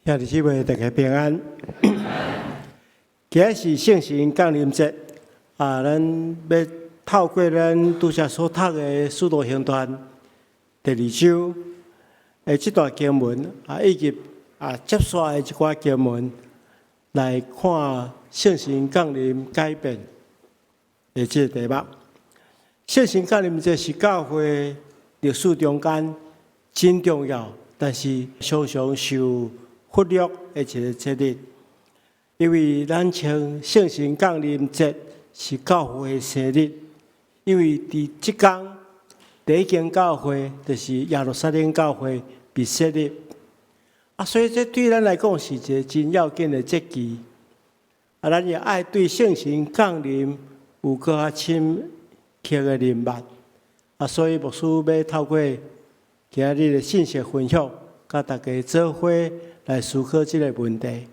兄弟姊妹，大家平安。今日是聖神降臨節，咱要透過咱拄則所讀的《使徒行傳》第2章的這段經文，以及接續的一寡經文，來看聖神降臨改變的這個題目。聖神降臨節是教會歷史中間真重要，但是常常受忽略的一個節日，因為咱稱聖神降臨節是教會的生日，因為佇這天第一間教會就是耶路撒冷教會被設立，所以這對咱來講是一個真要緊的節期，咱也愛對聖神降臨有更加深刻的認識，所以牧師要透過今日的信息分享，甲大家做伙來思考這個問題，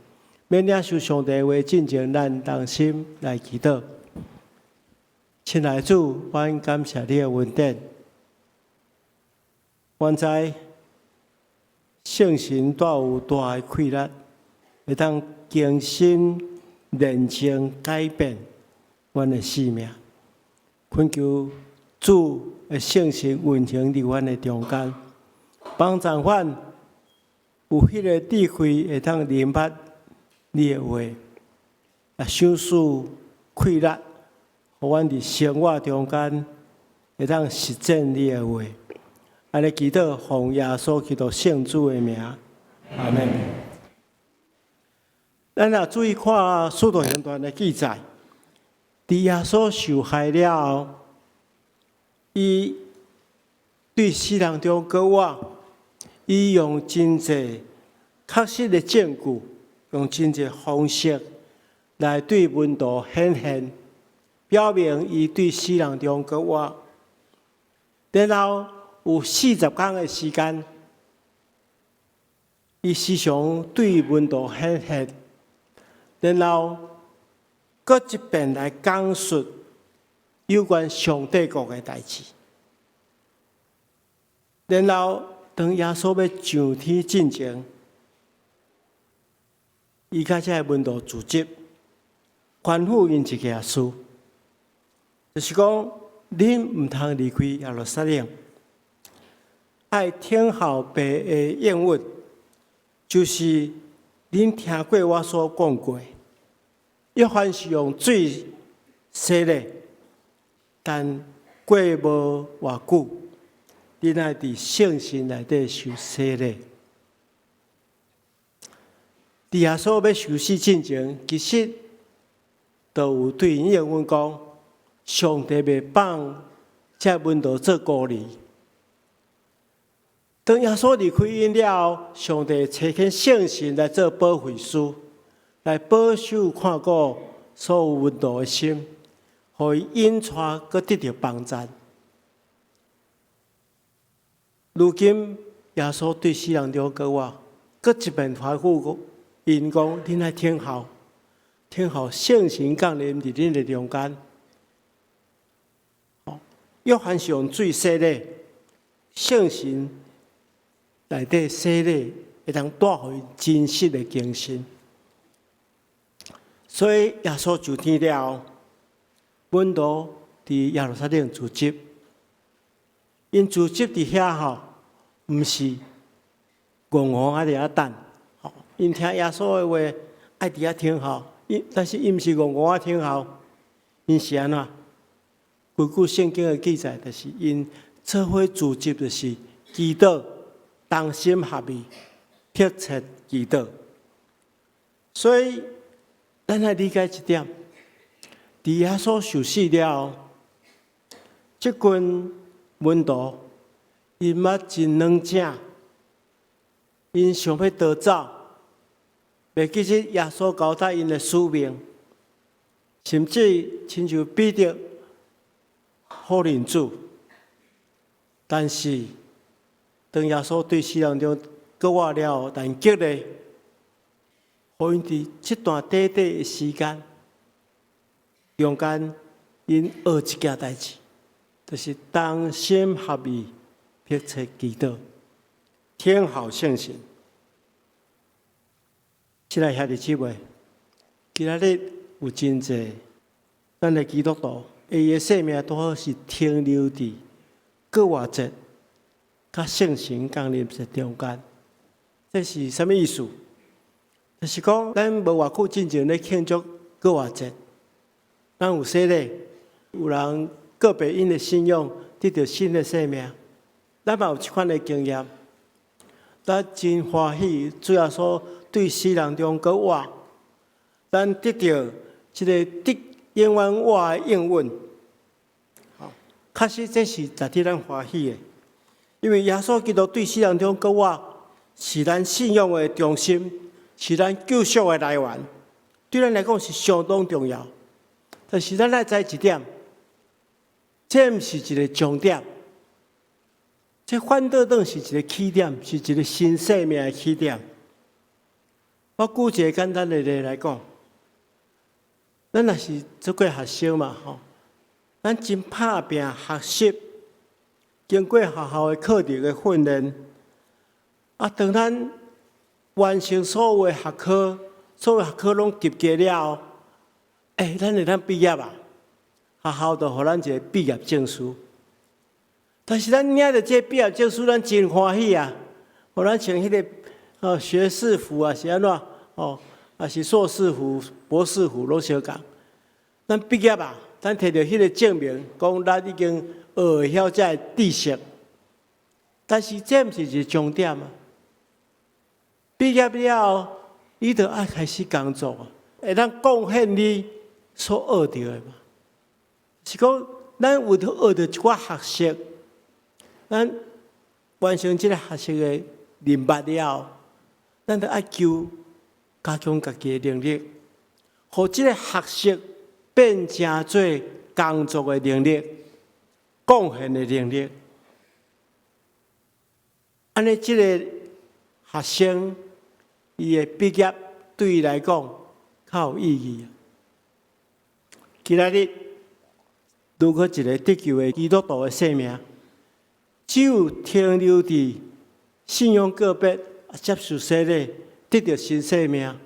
免領受上帝話進前，咱同心來祈禱。親愛的主，我感謝你的恩典。我知聖神帶有大的氣力，會當更新、煉淨、改變阮的生命。懇求主的聖神運行在阮的中間，幫助阮有迄個智慧，會當明白你的話，想使氣力，互阮佇生活中間會當實踐你的話。安尼祈禱，奉耶穌基督聖主的名，阿門。咱若注意看《使徒行傳》的記載，佇耶穌受害了後，伊對死人中閣活。伊用真濟確實的證據，用真濟方式來對門徒顯現，表明伊對死人中閣活。然後有40天的時間，伊時常對門徒顯現，然後閣一遍來講述有關上帝國的代志，然後當耶穌要上天進前，伊甲這個門徒聚集，吩咐因一件事，就是講恁唔通離開耶路撒冷，愛聽候爸的應允，就是恁聽過我所講過，約翰是用水洗的，但過無偌久，恁愛佇聖神內底受洗禮。佇耶穌要受死之前，其實都有對因應允講，上帝袂放這門徒做孤兒。當耶穌離開因了後，上帝差遣聖神來做保惠師，來保守看顧所有門徒的心，互伊引帶閣得到幫助。如今耶穌對死人中閣活，閣一遍吩咐因講：恁愛聽候聖神降臨佇恁的中間。約翰是用水洗禮，聖神內底洗禮會當帶回真實的更新。所以耶穌上天了後，門徒佇耶路撒冷聚集，因聚集佇遐吼，毋是戇戇啊佇遐等，因聽耶穌的話，愛佇遐聽候，但是因毋是戇戇啊聽候，因是安怎？根據聖經的記載，就是因做伙聚集，就是祈禱，同心合意，迫切祈禱。所以，咱來理解一點：佇耶穌受死了後，這群門徒因捌真軟正，因想要逃走，袂記得耶穌交代因的使命，甚至親像彼得好人主。但是，當耶穌對死人中閣活了後，但激勵，互因佇這段短短的時間，中間因學一件代志，就是同心合意，迫切祈禱，聽候聖神。即個兄弟姊妹，今仔日有真濟咱的基督徒，伊的生命拄好是停留佇過活節甲聖神降臨節中間。這是什麼意思？就是講，咱無偌久之前咧慶祝過活節，咱有說咧，有人個別因的信仰得到新的生命，咱嘛有這款的經驗，咱真歡喜。主要說對死人中國活，咱得到這個得永遠活的應允。好，確實這是值得咱歡喜的，因為耶穌基督對死人中國活是咱信仰的中心。是咱救贖的來源，對咱來講是相當重要。但是咱來知一點，這毋是一個終點，這反倒當是一個起點，是一個新生命的起點。我舉一個簡單的例來講，咱若是做過學生嘛，吼，咱真打拼學習，經過學校的課程的訓練，當咱完成所有的學科，所有學科攏及格了後，咱會當畢業啊！學校就予咱一個畢業證書。但是咱領着這個畢業證書，咱真歡喜啊！予咱穿迄個學士服啊，是安怎？啊是碩士服、博士服攏相共。咱畢業啊，咱摕到迄個證明，講咱已經學會曉這個知識。但是這毋是一個重點啊！畢業了後，你就愛開始工作啊，會當貢獻你所學到的嘛。是講，咱為了學到一寡學識，咱完成這個學識的任務了後，咱就愛求加強家己的能力，讓這個學識變成做工作的能力、貢獻的能力。安尼，這個學生伊的畢業對伊來講較有意義。今仔日如果一個得救的基督徒的生命，只有停留佇信仰個別接受洗禮，得到新生命，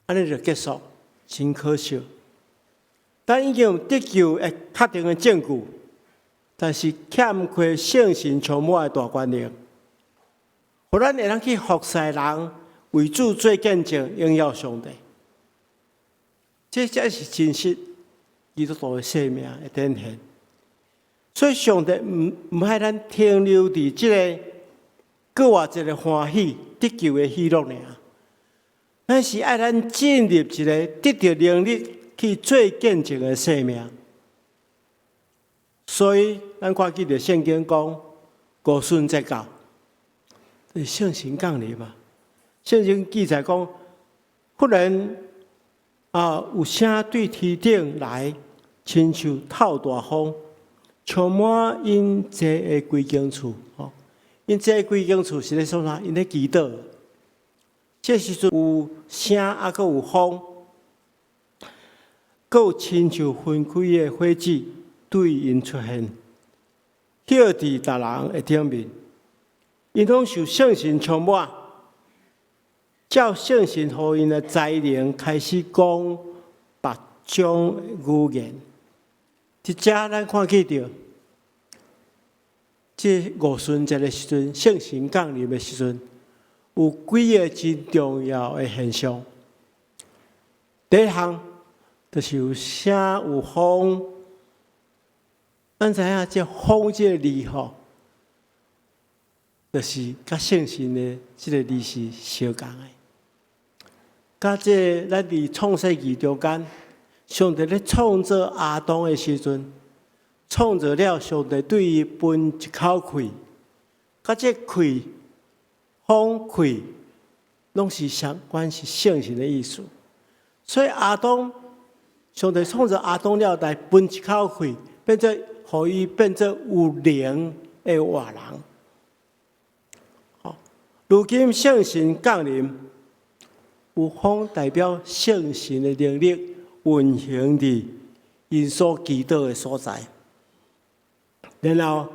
安尼就結束，真可惜。咱已經有得救的確定的證據，但是欠缺聖神充滿的大權力。互咱會當去服侍人，為主做見證，榮耀上帝。這才是真實基督徒的生命的展現。所以上帝唔愛咱停留佇這個過活節的歡喜、得救的喜樂爾，但是愛咱進入一個得到能力去做見證的生命。所以咱看見着聖經講，五旬節到。聖神降臨嘛，聖經記載講，忽然有聲對天頂來，親像透大風，充滿因這個歸敬處。因這個歸敬處是咧說啥？因咧祈禱。這時陣有聲，還有風，還有親像分開的火子對因出現，曉佇逐人的頂面。因攏受聖神充滿，照聖神予因的才能開始講別種語言。即只咱看見着，這五旬節的時陣，聖神降臨的時陣，有幾個真重要的現象。第一項就是有聲有風，咱知影這風這個字吼。就是甲聖神的這個字是相共的，甲這咱佇創世紀中間，上帝咧創造亞當的時陣，創造了上帝對伊分一口氣，甲這氣、風氣，攏是相關是聖神的意思。所以亞當，上帝創造亞當了來分一口氣，變做互伊變做有靈的活人。如今聖神降臨，有風代表聖神的能力運行佇因所祈禱的所在，然後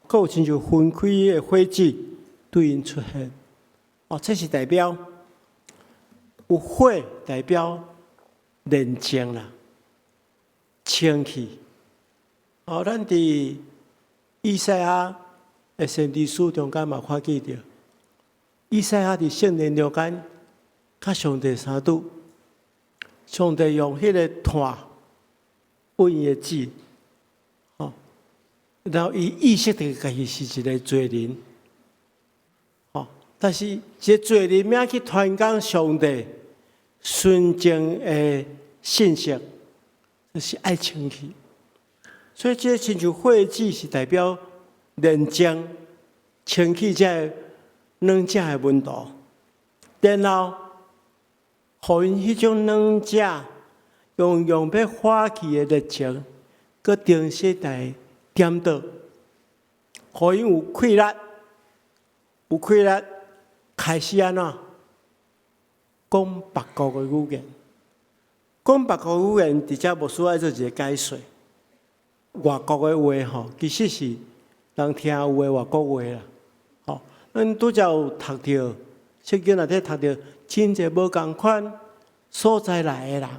佫有親像分開的火子對因出現。這是代表有火代表寧靜啦、清氣。哦，咱佇以賽亞的先知書中間嘛看見到，以賽亞佇聖殿中間，甲上帝相拄，上帝用迄個炭溫伊的指，哦，然後伊意識到家己是一個罪人，哦，但是這罪人要去傳講上帝純正的信息，就是愛清氣。所以，這親像火指是代表寧靜、清氣，這兩者的溫度。然後，互因迄種兩者用要化氣的熱情，擱定時來點倒，互因有氣力，開始安怎講別國的語言。講別國語言，直接無需要做一個解說。外國的話吼，其實是人聽有的外國話啦。吼，咱拄則有讀到，聖經內底讀到，真濟無共款所在來的人，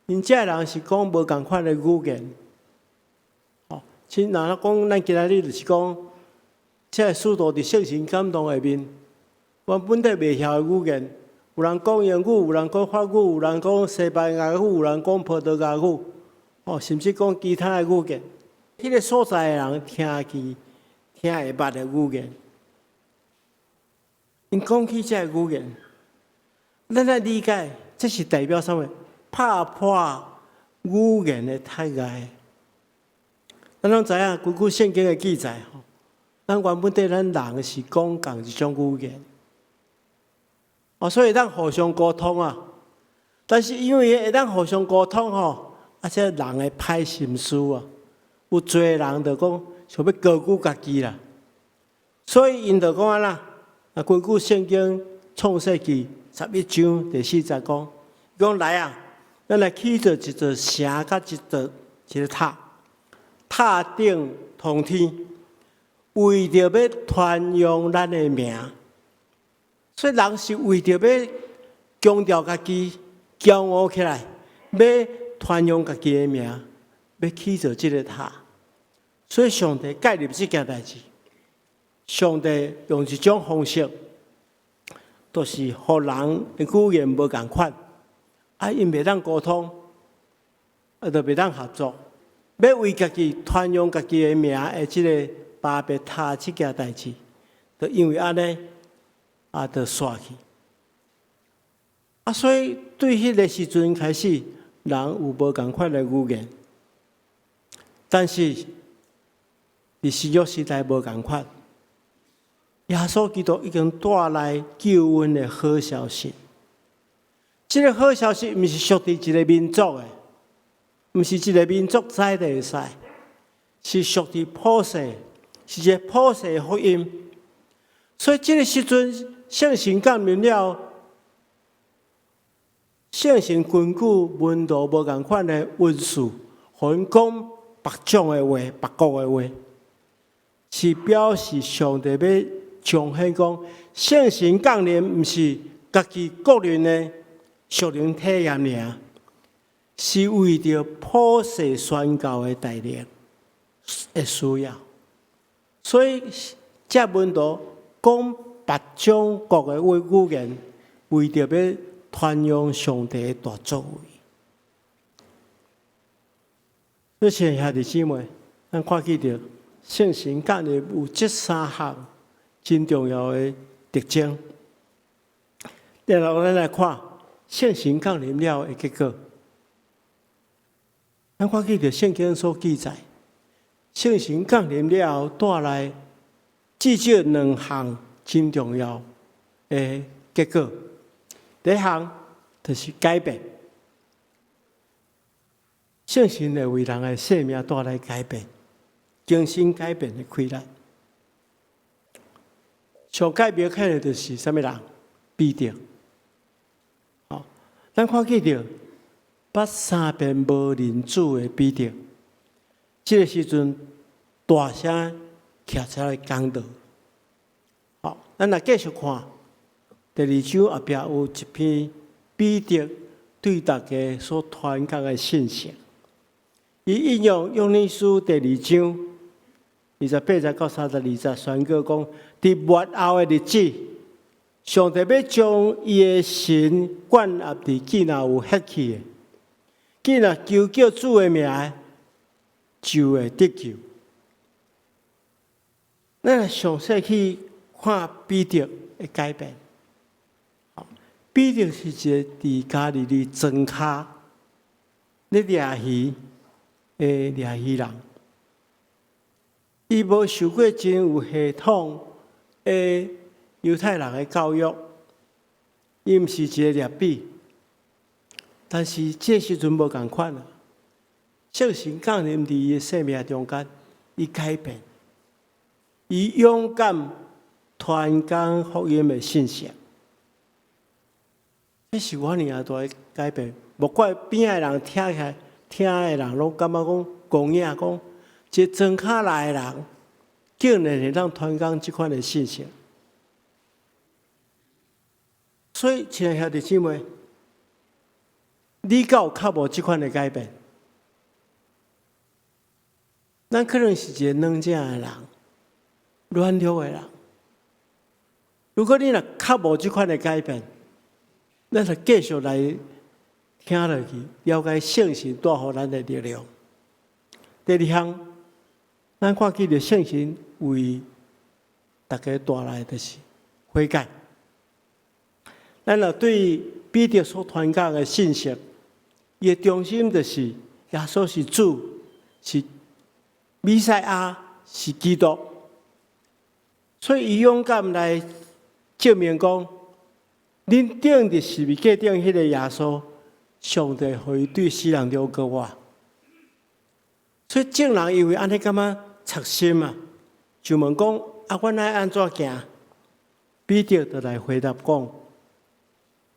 因這人是講無共款的語言。吼，像若講咱今仔日就是講，這使徒佇聖神感動下面，原本地袂曉的語言，有人講英語，有人講法語，有人講西班牙語，有人講葡萄牙語。哦，甚至講其他的語言，迄個所在的人聽會捌的語言，因講起這個語言，咱來理解，這是代表什麼？打破語言的障礙。咱攏知影，根據聖經的記載，吼，咱原本對咱人是講共一種語言，哦，所以咱互相溝通啊。但是因為咱互相溝通吼。這人的歹心思啊，有濟人就講想要高舉家己啦，所以因就講安那，根據聖經創世記11章第4節講，講來啊，咱來起造一座城，甲一個塔，塔頂通天，為着要傳揚咱的名，所以人是為着要強調家己，驕傲起來，要傳揚家己的名，要起造這個塔，所以上帝介入這件代志。上帝用一種方式，就是互人的語言無共款，因袂當溝通，就袂當合作，要為家己傳揚家己的名的這個巴別塔這件代志，就因為安尼，就煞去。所以對迄個時陣開始。人有無共款的語言，但是佇新約時代無共款。耶穌基督已經帶來救恩的好消息。這個好消息毋是屬於一個民族的，毋是一個民族知就會使，是屬於普世，是一個普世的福音。所以這個時陣，聖神降臨了。聖神根據溫度無共款的文字，互因講別種的話、別國的話，是表示上帝要彰顯講，聖神降臨毋是家己個人的屬靈體驗爾，是為着普世宣教的帶領的需要。所以這溫度講別種國的語言，為着要傳揚上帝的大作為。所以，親愛的姊妹，咱看見到聖神降臨有這三項真重要的特徵。然後，咱來看聖神降臨了的結果。咱看見到聖經所記載，聖神降臨了後帶來至少兩項真重要的結果。第一項就是改變，聖神會為人的生命帶來改變，精神改變的開展。上改變起來就是什麼人？彼得。好，咱看見到捌三遍無認主的彼得，這個時陣大聲站起來講道。好，咱來繼續看。第二章後壁有一篇彼得對大家所傳講的信息。伊引用約珥書第2章28節到32節宣告講，佇末後的日子，上帝要將伊的神灌入佇囡仔有血氣的，囡仔求叫主的名，就會得救。咱詳細去看彼得的改變。彼得是一個佇家裡的莊腳咧掠魚的掠魚人，伊無受過真有系統的猶太人的教育，伊毋是一個掠比，但是這時陣無共款啊。聖神降臨佇伊的生命中間，伊改變，伊勇敢傳講福音的信息。這是我爾大的改變，無怪邊的人聽起來，聽的人攏感覺講公影講，一個莊腳來的人，竟然會當傳講這款的信息。所以，親愛兄弟姊妹，你敢有較無這款的改變？咱可能是一個軟弱的人，軟弱的人。如果你若較無這款的改變，咱就繼續來聽落去，了解聖神帶予咱的力量。第二項，咱看見着聖神為大家帶來的是悔改。咱若對彼得所傳講的信息，伊的中心就是耶穌是主，是彌賽亞，是基督。所以伊勇敢來證明講，恁頂的十字架頂迄個耶穌，上帝予伊對死人中救活。所以眾人因為安尼感覺插心啊，就問講：啊，阮愛安怎行？彼得就來回答講：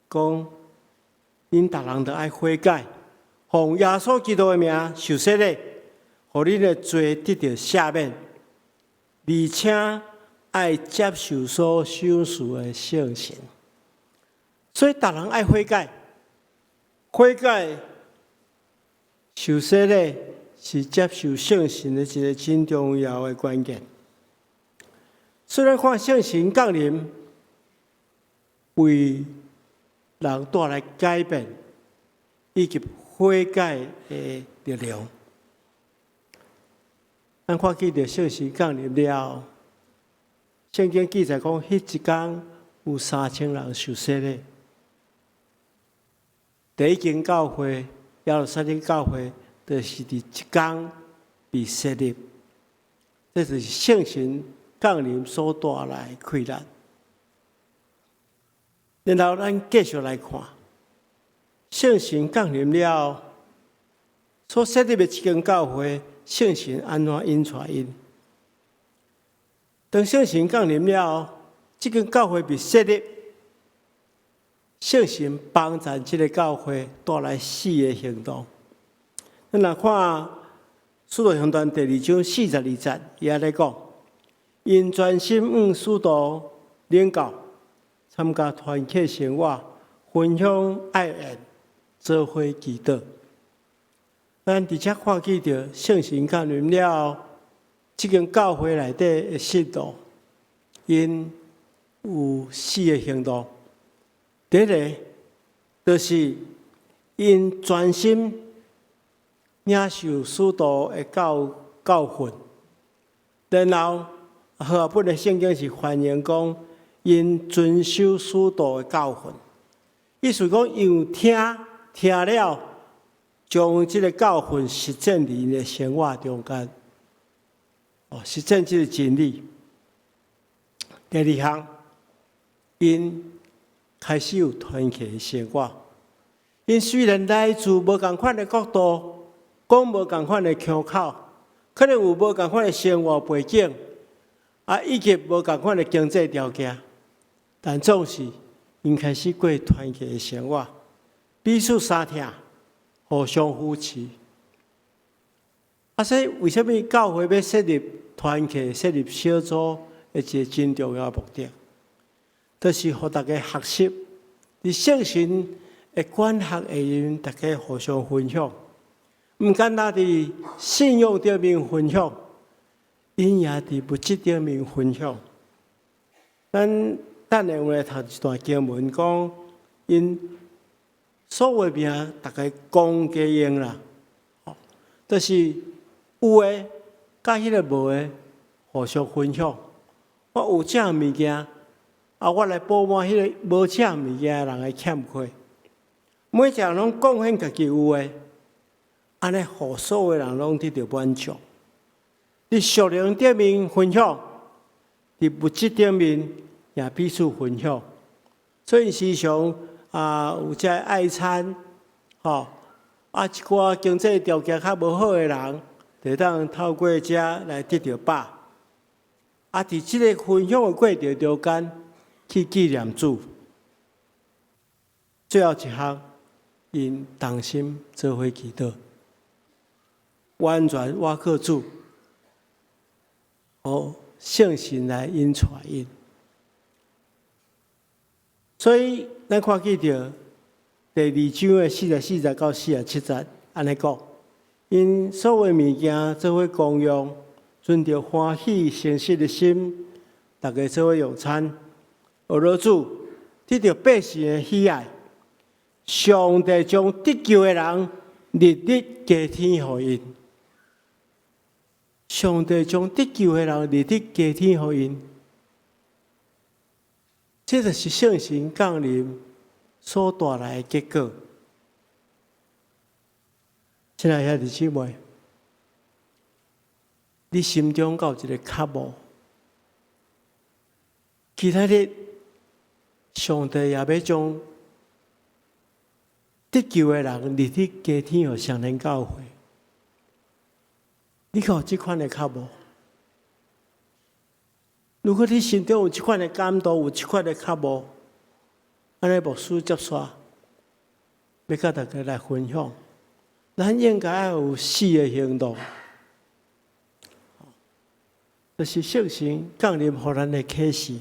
恁逐人都愛悔改，奉耶穌基督的名受洗禮，互恁的罪得到赦免，而且愛接受所賞賜的聖神。所以，逐人愛悔改，悔改受洗禮是接受聖神的一個真重要的關鍵。雖然看聖神降臨，為人帶來改變以及悔改的力量，咱看見着聖神降臨了，聖經記載講，迄一天有3000人受洗禮。第一間教會，耶路撒冷教會，就是佇一天被設立。這就是聖神降臨所帶來的快樂。然後咱繼續來看，聖神降臨了，所設立的一間教會，聖神安怎引帶因？當聖神降臨了，這間教會被設立。聖神幫助這個教會帶來4個行動。咱來看《使徒行傳》第2章42節，也在講，因專心向使徒領教，參加團契生活，分享愛宴，做伙祈禱。咱直接看見着聖神降臨了，這間教會內底的信徒，因有4個行動。第一個就是因專心領受使徒的教訓，然後和本的聖經是反映講因遵守使徒的教訓，意思講因聽了，將這個教訓實踐在因的生活中間，實踐這個真理。第二項，因開始有團契的生活，因雖然來自無同款的國度，講無同款的腔口，可能有無同款的生活背景，以及無同款的經濟條件，但總是因開始過團契的生活，彼此相挺，互相扶持。所以為什麼教會要設立團契、設立小組的一個真重要的目的？就是讓大家學習，在聖神會管學會員大家互相分享，唔單單佇信仰頂面分享，因也佇物質頂面分享。咱等下有來讀一段經文，講因所有名大家公家用啦，就是有誒，甲迄個無誒，互相分享。我有這物件，我來補滿迄個無這物件人誒欠缺。每一個人攏貢獻家己有誒，安尼互所有人攏得到滿足。佇屬靈頂面分享，佇物質頂面也彼此分享。所以時常有這愛餐，一寡經濟條件較無好誒人，就當透過這來得到飽。佇即個分享誒過程中間，去紀念主。最後一項，因同心做伙祈禱，完全倚靠主，聖神來引帶因。所以，咱看見到第2章的44到47節，安尼講，因所有物件做伙公用，存着歡喜誠實的心，大家做伙用餐，學了主，得到百姓的喜愛。上帝將得救的人日日加添予因，上帝將得救的人日日加添予因，這就是聖神降臨所帶來的結果。親愛的兄弟姊妹，你心中有一個渴慕，其他的上帝也要將得救的人日日加添予上天教會。你有這款的渴慕？如果你心中有這款的感動，有這款的渴慕，安尼牧師接煞，要甲大家來分享。咱應該要有4個行動，就是聖神降臨予咱的啟示。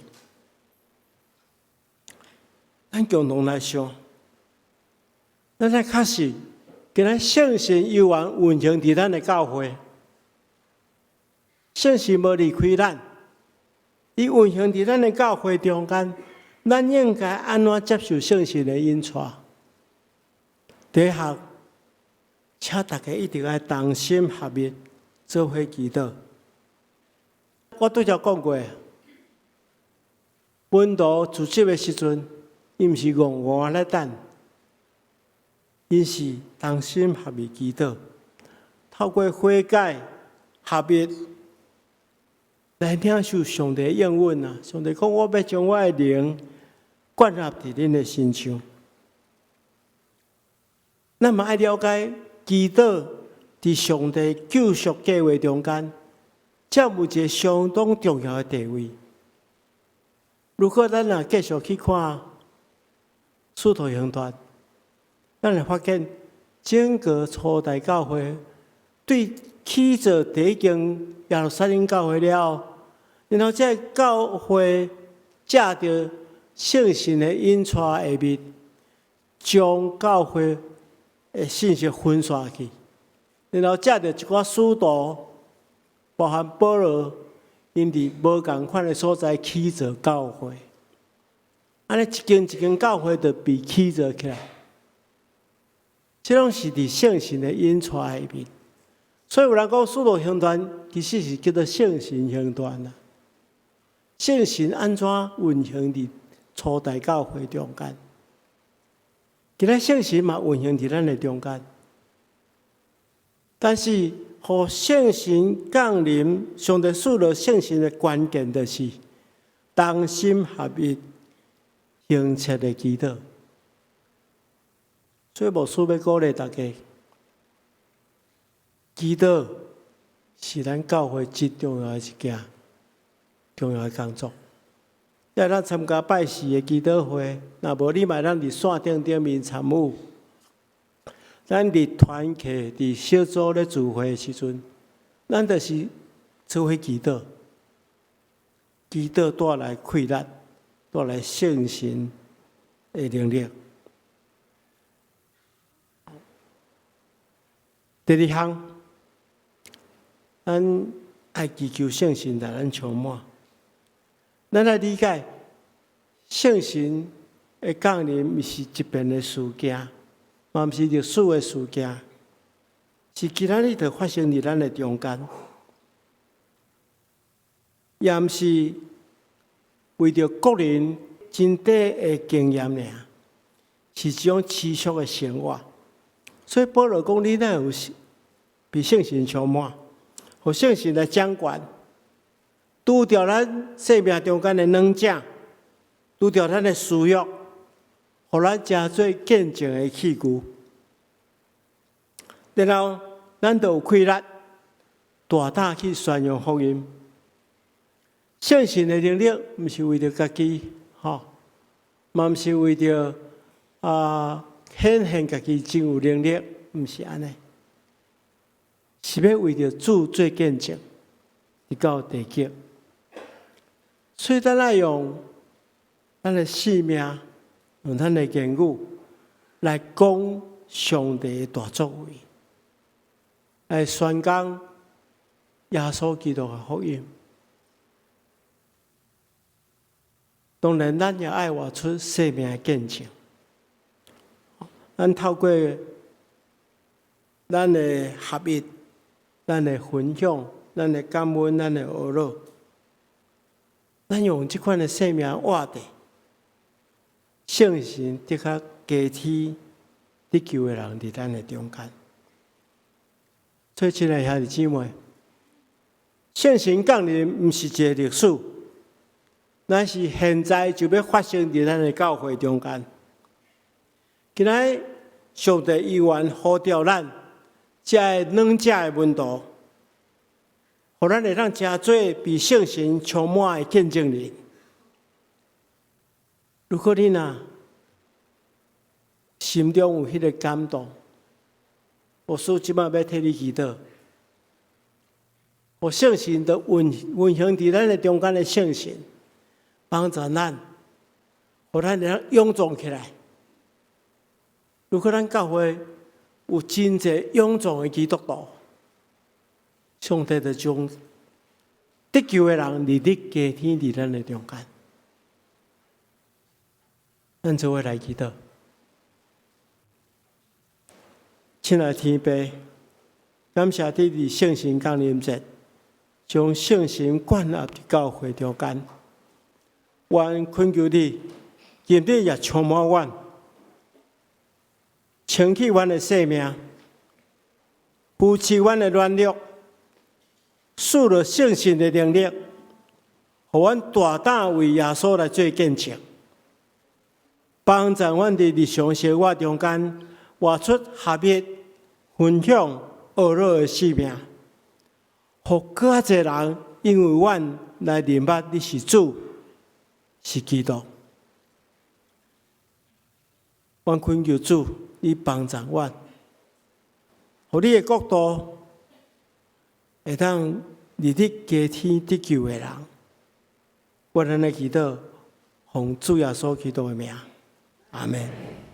咱共同來想，咱來確實，今仔聖神悠然運行佇咱的教會，聖神無離開咱，伊運行佇咱的教會中間，咱應該安怎接受聖神的引帶？第一項，請大家一定要同心合意，做伙祈禱。我拄則講過，本土自習的時陣，伊毋是戇戇咧等，伊是同心合意祈禱，透過悔改合一來領受上帝的應允啊！上帝講：我要將我的靈灌入佇恁的心上。咱嘛愛了解祈禱佇上帝救贖計劃中間，佔有一個相當重要的地位。如果咱若繼續去看使徒行傳，咱會發現整個初代教會對起造第一間耶路撒冷教會了後，然後這教會借着聖神的引帶下面，將教會的信息分散去，然後借着一寡使徒，包含保羅，因佇無共款的所在起造教會，安尼一間一間教會就被起造起來。這攏是佇聖神的引帶下面，所以有人講使徒行傳其實是叫做聖神行傳啦。聖神安怎運行佇初代教會中間？今仔聖神嘛運行佇咱的中間，但是互聖神降臨，上帝賜落聖神的關鍵就是同心合意、恆切的祈禱。所以牧師要鼓勵大家，祈禱是咱教會最重要的一件重要的工作。要咱參加拜四的祈禱會，若無你嘛咱佇線頂面參與。咱佇團契、佇小組咧聚會的時陣，咱就是做伙祈禱，祈禱帶來快樂，帶來聖神的能力。第二項，咱愛祈求聖神來咱充滿。咱來理解，聖神的降臨，毋是一邊的事件，嘛毋是歷史的事件，是今仔日就發生佇咱的中間，也毋是為着個人真底的經驗爾，是一種持續的生活。所以保羅講，你哪有被聖神充滿，互聖神來掌管，拄着咱生命中間的軟項，拄着咱的需要，互咱成做見證的器具。然後咱就有氣力，大膽去宣揚福音。聖神的能力，毋是為着家己，嘛毋是為着顯現家己真有能力，毋是安尼，是要為着主做見證，直到地極。所以咱愛用咱的性命，用咱的言語來講上帝的大作為，來宣講耶穌基督的福音。當然，咱也愛活出生命的見證。咱透過咱的合一、咱的分享、咱的感恩、咱的學樂，咱用這款的生命活地，聖神的確加添得救的人佇咱的中間。所以，親愛兄弟姊妹，聖神降臨毋是一個歷史，乃是現在就要發生佇咱的教會中間。今仔上帝依然呼召咱，這兩者的門徒，互咱會當真做被聖神充滿的見證人。如果你若心中有迄個感動，牧師即馬要替你祈禱，互聖神的運行佇咱的中間的聖神，幫助咱，互咱會當勇壯起來。如果咱教會有真濟勇壯的基督徒，上帝就將得救的人日日加添佇咱的中間。咱做伙來祈禱。親愛的天父，感謝你佇聖神降臨節，將聖神灌入佇教會中間。願懇求你，今日也充滿阮，清氣阮的生命，扶持阮的軟弱，賜了聖神的能力，互阮大膽為耶穌來做見證，幫助阮佇日常生活中間活出合一、分享、學樂的生命，互更多人因為阮來認捌你是主，是基督。阮懇求主，你幫助阮，互你的國度會當日日加添得救的人。我安尼祈禱，奉主耶穌基督的名，阿們。